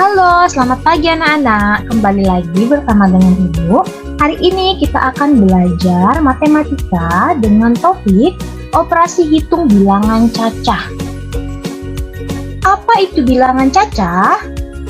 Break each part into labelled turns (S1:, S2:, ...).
S1: Halo, selamat pagi anak-anak. Kembali lagi bersama dengan Ibu. Hari ini kita akan belajar matematika dengan topik operasi hitung bilangan cacah. Apa itu bilangan cacah?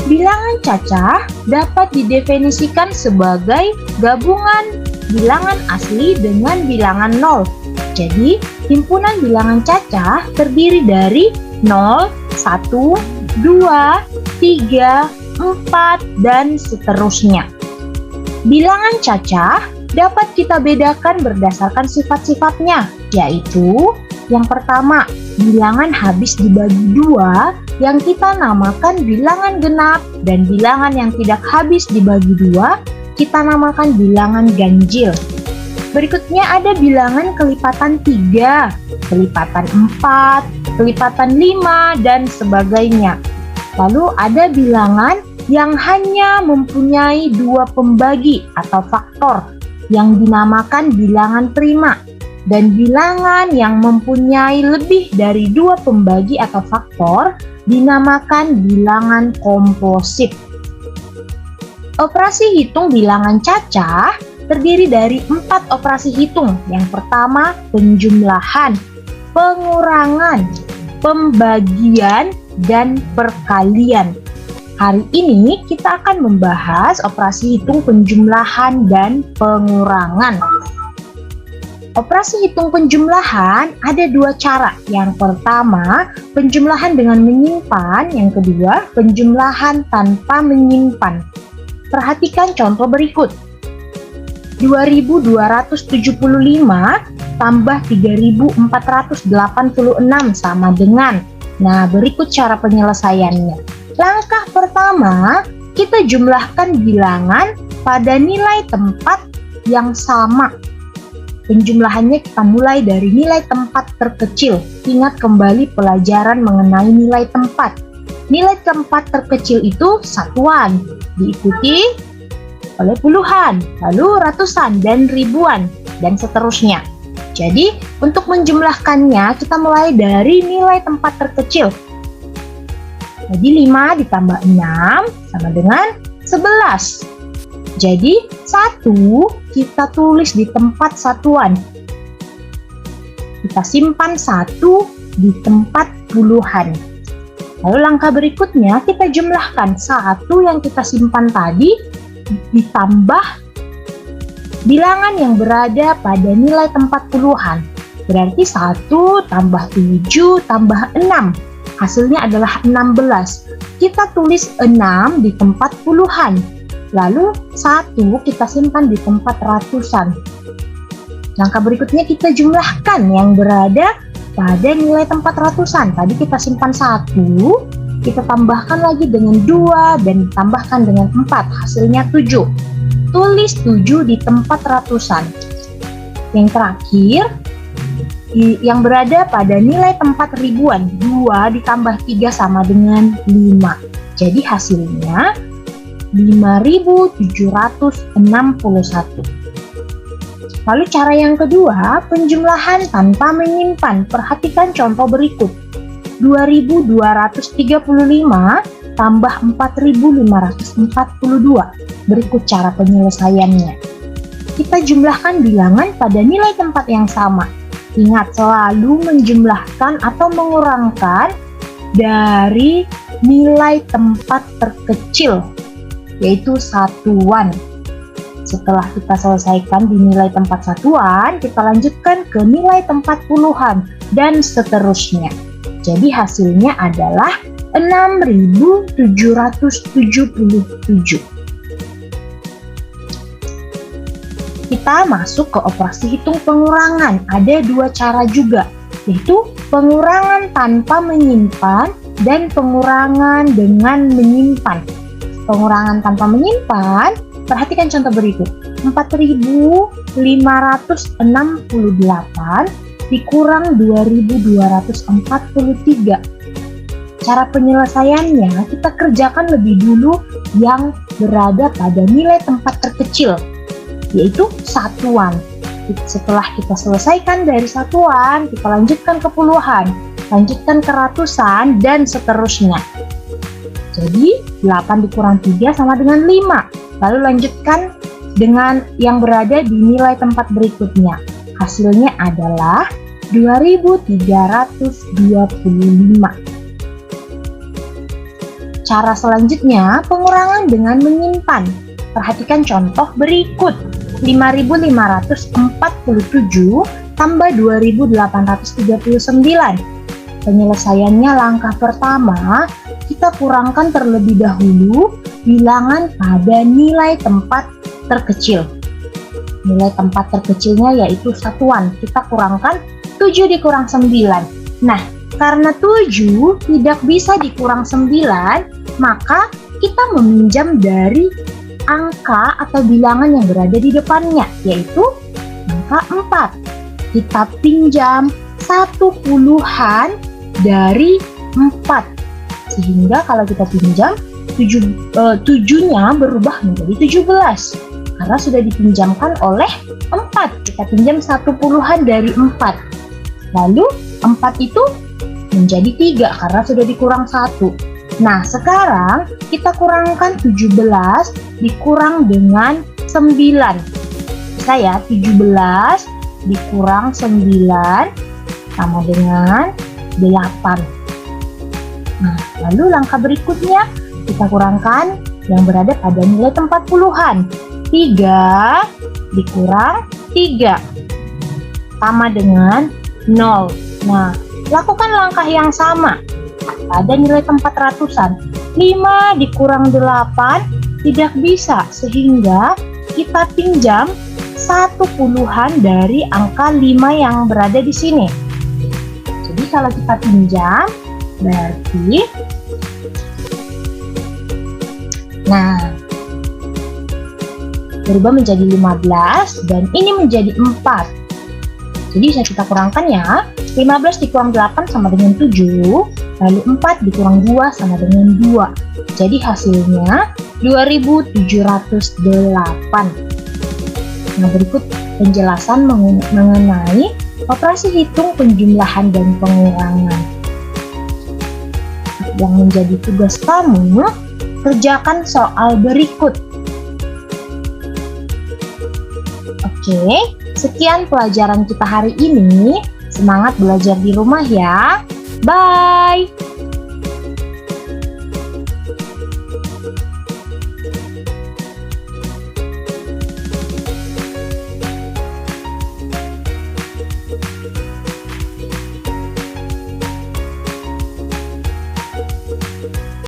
S1: Bilangan cacah dapat didefinisikan sebagai gabungan bilangan asli dengan bilangan nol. Jadi, himpunan bilangan cacah terdiri dari 0, 1, 2, 3, 4, dan seterusnya. Bilangan cacah dapat kita bedakan berdasarkan sifat-sifatnya, yaitu yang pertama, bilangan habis dibagi dua yang kita namakan bilangan genap, dan bilangan yang tidak habis dibagi dua kita namakan bilangan ganjil. Berikutnya ada bilangan kelipatan 3, kelipatan 4, kelipatan 5, dan sebagainya. Lalu ada bilangan yang hanya mempunyai dua pembagi atau faktor yang dinamakan bilangan prima, dan bilangan yang mempunyai lebih dari dua pembagi atau faktor dinamakan bilangan komposit. Operasi hitung bilangan cacah terdiri dari 4 operasi hitung. Yang pertama, penjumlahan, pengurangan, pembagian, dan perkalian. Hari ini kita akan membahas operasi hitung penjumlahan dan pengurangan. Operasi hitung penjumlahan ada dua cara. Yang pertama, penjumlahan dengan menyimpan. Yang kedua, penjumlahan tanpa menyimpan. Perhatikan contoh berikut. 2275 tambah 3486 sama dengan. Nah, berikut cara penyelesaiannya. Langkah pertama, kita jumlahkan bilangan pada nilai tempat yang sama. Penjumlahannya kita mulai dari nilai tempat terkecil. Ingat kembali pelajaran mengenai nilai tempat. Nilai tempat terkecil itu satuan, diikuti oleh puluhan, lalu ratusan, dan ribuan, dan seterusnya. Jadi, untuk menjumlahkannya, kita mulai dari nilai tempat terkecil. Jadi, 5 ditambah 6 sama dengan 11. Jadi, 1 kita tulis di tempat satuan. Kita simpan 1 di tempat puluhan. Lalu langkah berikutnya, kita jumlahkan 1 yang kita simpan tadi ditambah bilangan yang berada pada nilai tempat puluhan. Berarti 1 tambah 7 tambah 6. Hasilnya adalah 16. Kita tulis 6 di tempat puluhan. Lalu 1 kita simpan di tempat ratusan. Langkah berikutnya kita jumlahkan yang berada pada nilai tempat ratusan. Tadi kita simpan 1, kita tambahkan lagi dengan 2, dan tambahkan dengan 4, hasilnya 7. Tulis 7 di tempat ratusan. Yang terakhir, yang berada pada nilai tempat ribuan, 2 ditambah 3 sama dengan 5. Jadi hasilnya 5761. Lalu cara yang kedua, penjumlahan tanpa menyimpan. Perhatikan contoh berikut. 2235 tambah 4542. Berikut cara penyelesaiannya. Kita jumlahkan bilangan pada nilai tempat yang sama. Ingat, selalu menjumlahkan atau mengurangkan dari nilai tempat terkecil, yaitu satuan. Setelah kita selesaikan di nilai tempat satuan, kita lanjutkan ke nilai tempat puluhan, dan seterusnya. Jadi hasilnya adalah 6777. Kita masuk ke operasi hitung pengurangan. Ada dua cara juga, yaitu pengurangan tanpa menyimpan dan pengurangan dengan menyimpan. Pengurangan tanpa menyimpan, perhatikan contoh berikut. 4568 dikurang 2243. Cara penyelesaiannya, kita kerjakan lebih dulu yang berada pada nilai tempat terkecil, yaitu satuan. Setelah kita selesaikan dari satuan, kita lanjutkan ke puluhan, lanjutkan ke ratusan, dan seterusnya. Jadi 8 dikurang 3 sama dengan 5. Lalu lanjutkan dengan yang berada di nilai tempat berikutnya. Hasilnya adalah 2325. Cara selanjutnya pengurangan dengan menyimpan. Perhatikan contoh berikut. 5547 tambah 2839. Penyelesaiannya langkah pertama, kita kurangkan terlebih dahulu bilangan pada nilai tempat terkecil. Nilai tempat terkecilnya yaitu satuan. Kita kurangkan 7 dikurang 9. Nah, karena 7 tidak bisa dikurang 9, maka kita meminjam dari angka atau bilangan yang berada di depannya, yaitu angka 4. Kita pinjam 1 puluhan dari 4. Sehingga kalau kita pinjam, 7-nya berubah menjadi 17. Karena sudah dipinjamkan oleh 4. Kita pinjam 1 puluhan dari 4. Lalu 4 itu menjadi 3 karena sudah dikurang 1. Nah, sekarang kita kurangkan 17 dikurang dengan 9. Bisa ya, 17 dikurang 9 sama dengan 8. Nah, lalu langkah berikutnya kita kurangkan yang berada pada nilai tempat puluhan. 3 dikurang 3 sama dengan 0. Nah, lakukan langkah yang sama pada nilai tempat ratusan. 5 dikurang 8 tidak bisa, sehingga kita pinjam 1 puluhan dari angka 5 yang berada di sini. Jadi kalau kita pinjam, berarti berubah menjadi 15 dan ini menjadi 4. Jadi bisa kita kurangkan ya. 15 dikurang 8 sama dengan 7, lalu 4 dikurang 2 sama dengan 2. Jadi hasilnya 2708. Nah, berikut penjelasan mengenai operasi hitung penjumlahan dan pengurangan. Yang menjadi tugas kamu, kerjakan soal berikut. Oke, sekian pelajaran kita hari ini. Semangat belajar di rumah ya. Bye!